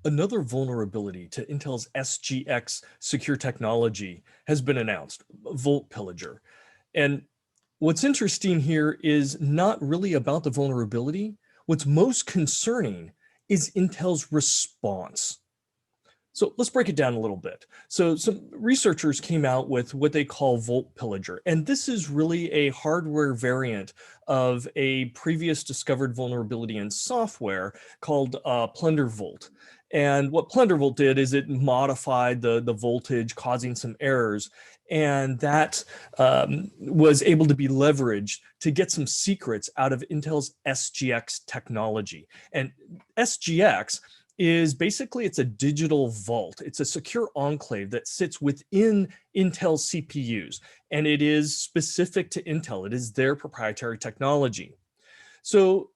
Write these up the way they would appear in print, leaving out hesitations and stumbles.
Another vulnerability to Intel's SGX secure technology has been announced, VoltPillager. And what's interesting here is not really about the vulnerability. What's most concerning is Intel's response. So let's break it down a little bit. So some researchers came out with what they call VoltPillager, and this is really a hardware variant of a previous discovered vulnerability in software called PlunderVolt. And what PlunderVolt did is it modified the voltage, causing some errors, and that was able to be leveraged to get some secrets out of Intel's SGX technology. And SGX is basically, it's a digital vault. It's a secure enclave that sits within Intel CPUs, and it is specific to Intel. It is their proprietary technology. So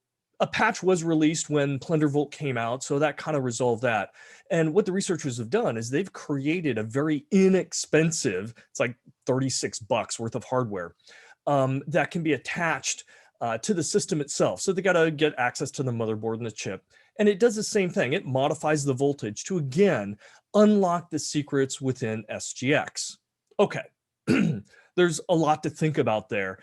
a patch was released when PlunderVolt came out, so that kind of resolved that. And what the researchers have done is they've created a very inexpensive, it's like 36 bucks worth of hardware that can be attached to the system itself. So they got to get access to the motherboard and the chip. And it does the same thing. It modifies the voltage to, again, unlock the secrets within SGX. Okay, there's a lot to think about there.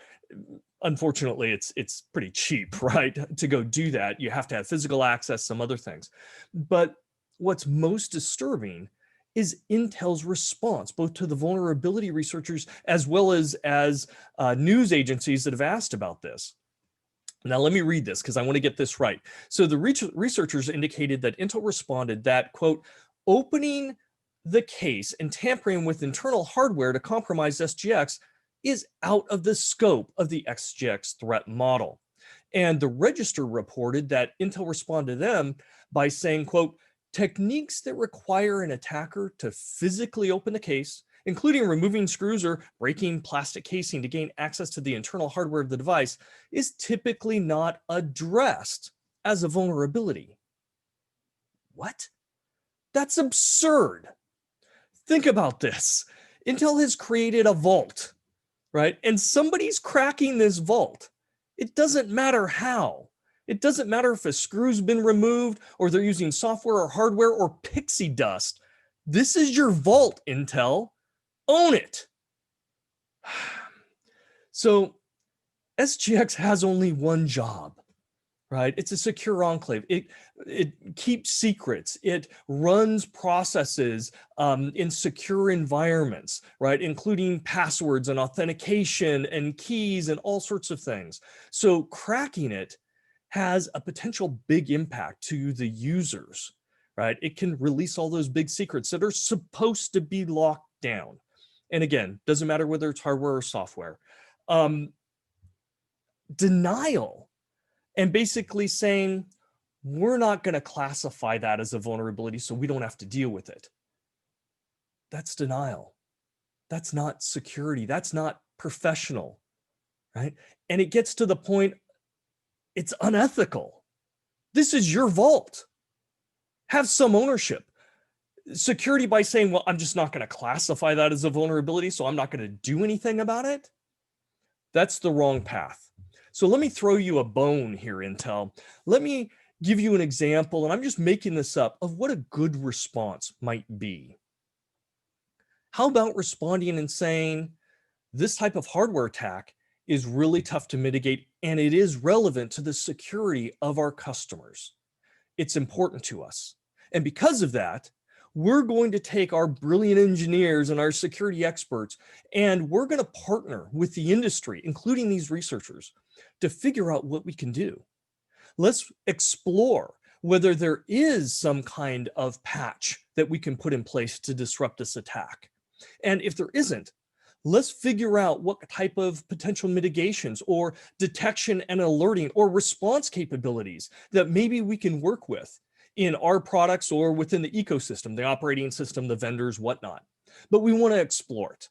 Unfortunately, it's pretty cheap, right? To go do that, you have to have physical access, some other things. But what's most disturbing is Intel's response, both to the vulnerability researchers as well as news agencies that have asked about this. Now, let me read this because I want to get this right. So the researchers indicated that Intel responded that, quote, opening the case and tampering with internal hardware to compromise SGX is out of the scope of the SGX threat model. And the Register reported that Intel responded to them by saying, quote, techniques that require an attacker to physically open the case, including removing screws or breaking plastic casing to gain access to the internal hardware of the device, is typically not addressed as a vulnerability. What? That's absurd. Think about this. Intel has created a vault, right? And somebody's cracking this vault. It doesn't matter how. It doesn't matter if a screw's been removed or they're using software or hardware or pixie dust. This is your vault, Intel. Own it. So SGX has only one job, right? It's a secure enclave. It keeps secrets. It runs processes in secure environments, right? Including passwords and authentication and keys and all sorts of things. So cracking it has a potential big impact to the users, right? It can release all those big secrets that are supposed to be locked down. And again, doesn't matter whether it's hardware or software. Denial and basically saying, we're not going to classify that as a vulnerability so we don't have to deal with it. That's denial. That's not security. That's not professional, right? And it gets to the point, it's unethical. This is your vault. Have some ownership. Security by saying, well, I'm just not going to classify that as a vulnerability, so I'm not going to do anything about it. That's the wrong path. So let me throw you a bone here, Intel. Let me give you an example, and I'm just making this up, of what a good response might be. How about responding and saying, this type of hardware attack is really tough to mitigate, and it is relevant to the security of our customers. It's important to us. And because of that, we're going to take our brilliant engineers and our security experts, and we're going to partner with the industry, including these researchers, to figure out what we can do. Let's explore whether there is some kind of patch that we can put in place to disrupt this attack. And if there isn't, let's figure out what type of potential mitigations or detection and alerting or response capabilities that maybe we can work with in our products or within the ecosystem, the operating system, the vendors, whatnot. But we want to explore it.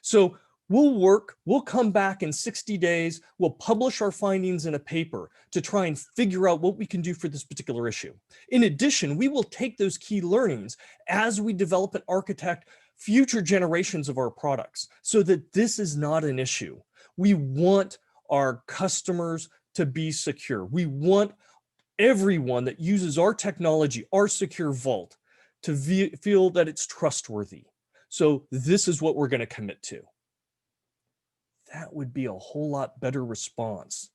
So we'll come back in 60 days, we'll publish our findings in a paper to try and figure out what we can do for this particular issue. In addition, we will take those key learnings as we develop and architect future generations of our products so that this is not an issue. We want our customers to be secure. We want everyone that uses our technology, our secure vault, to feel that it's trustworthy. So this is what we're going to commit to. That would be a whole lot better response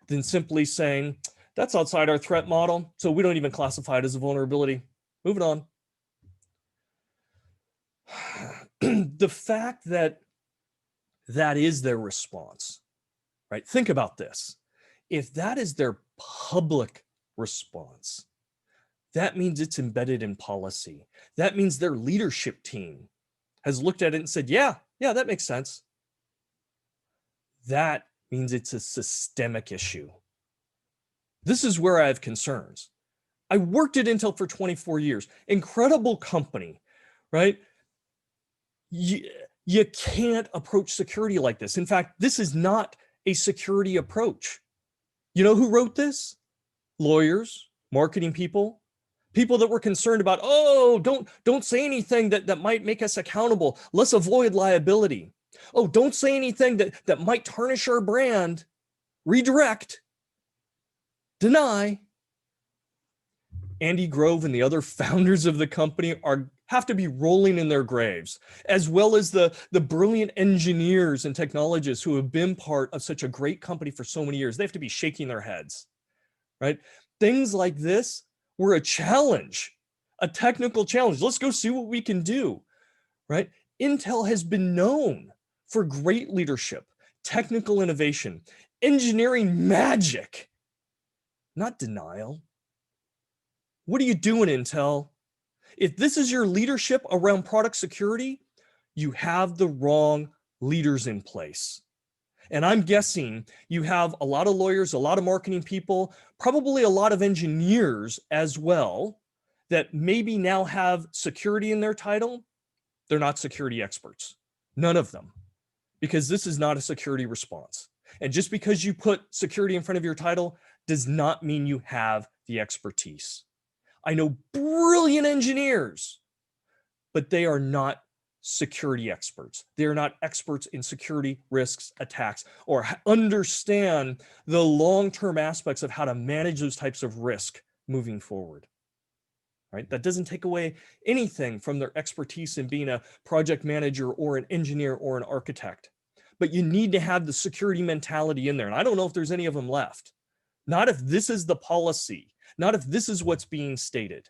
than simply saying, that's outside our threat model, so we don't even classify it as a vulnerability. Moving on. The fact that that is their response, right? Think about this. If that is their public response, that means it's embedded in policy. That means their leadership team has looked at it and said, yeah, that makes sense. That means it's a systemic issue. This is where I have concerns. I worked at Intel for 24 years. Incredible company, right? You can't approach security like this. In fact, this is not a security approach. You know who wrote this? Lawyers, marketing people, people that were concerned about, oh, don't say anything that might make us accountable. Let's avoid liability. Oh, don't say anything that might tarnish our brand. Redirect. Deny. Andy Grove and the other founders of the company have to be rolling in their graves, as well as the brilliant engineers and technologists who have been part of such a great company for so many years. They have to be shaking their heads, right? Things like this were a challenge, a technical challenge. Let's go see what we can do, right? Intel has been known for great leadership, technical innovation, engineering magic, not denial. What are you doing, Intel? If this is your leadership around product security, you have the wrong leaders in place. And I'm guessing you have a lot of lawyers, a lot of marketing people, probably a lot of engineers as well, that maybe now have security in their title. They're not security experts. None of them. Because this is not a security response. And just because you put security in front of your title does not mean you have the expertise. I know brilliant engineers, but they are not security experts. They are not experts in security risks, attacks, or understand the long-term aspects of how to manage those types of risk moving forward. Right? That doesn't take away anything from their expertise in being a project manager or an engineer or an architect. But you need to have the security mentality in there. And I don't know if there's any of them left. Not if this is the policy. Not if this is what's being stated,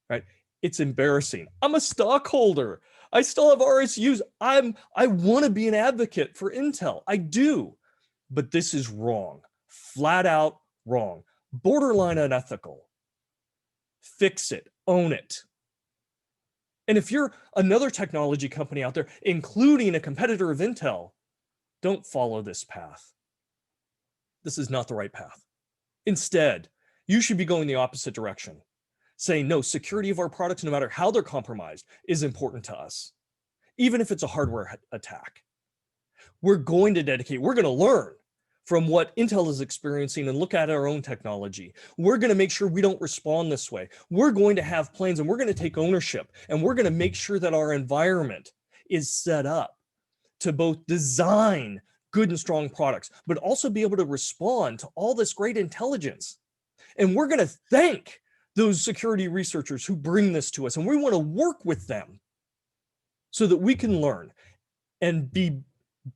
right? It's embarrassing. I'm a stockholder. I still have RSUs. I want to be an advocate for Intel. I do, but this is wrong. Flat out wrong. Borderline unethical. Fix it. Own it. And if you're another technology company out there, including a competitor of Intel, don't follow this path. This is not the right path. Instead, you should be going the opposite direction, saying, no, security of our products, no matter how they're compromised, is important to us, even if it's a hardware attack. We're going to learn from what Intel is experiencing and look at our own technology. We're going to make sure we don't respond this way. We're going to have plans and we're going to take ownership and we're going to make sure that our environment is set up to both design good and strong products, but also be able to respond to all this great intelligence. And we're going to thank those security researchers who bring this to us. And we want to work with them so that we can learn and be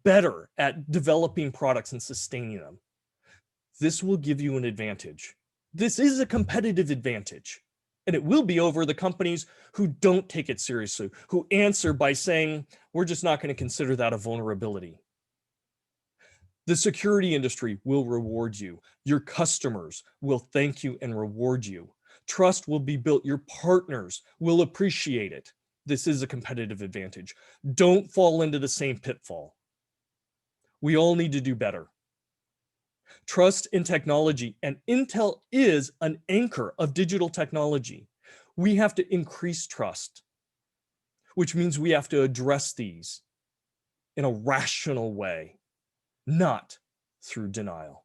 better at developing products and sustaining them. This will give you an advantage. This is a competitive advantage. And it will be over the companies who don't take it seriously, who answer by saying, we're just not going to consider that a vulnerability. The security industry will reward you. Your customers will thank you and reward you. Trust will be built. Your partners will appreciate it. This is a competitive advantage. Don't fall into the same pitfall. We all need to do better. Trust in technology, and Intel is an anchor of digital technology. We have to increase trust, which means we have to address these in a rational way, not through denial.